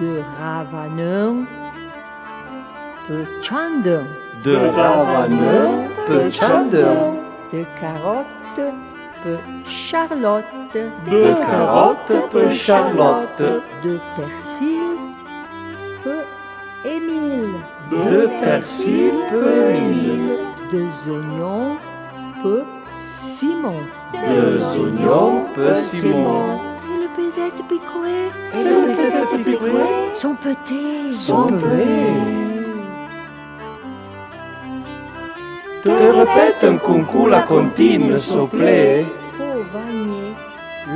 De ravaneur, peu chandon. De ravaneur, peu chandon. De carotte, peu charlotte. De carotte, peu charlotte. De persil, peu Émile. De persil, peu Émile. Deux oignons, peu Simon. Deux oignons, peu Simon. Et le pesette piqué, Et le pesette piqué, son petit, son petit. Te répète un concours la comptine, s'il vous plaît. Faut vanier,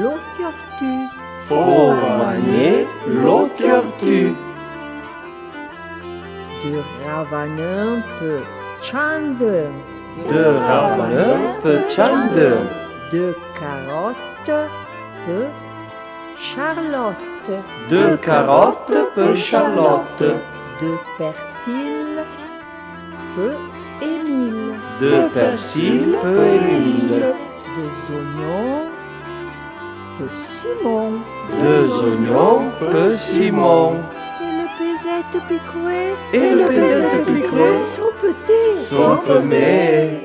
l'eau tortue. Faut manier l'eau tortue. De ravaneur, peu chandeur. De ravaneur, peu chandeur. De carotte, peu charlotte. De carotte, peu charlotte. De persil, peu Émile. De persil, peu Émile. Deux oignons, peu Simon. Deux oignons, peu Simon. Et le pesette piqué, Et le pesette piqué, son petit, son premier.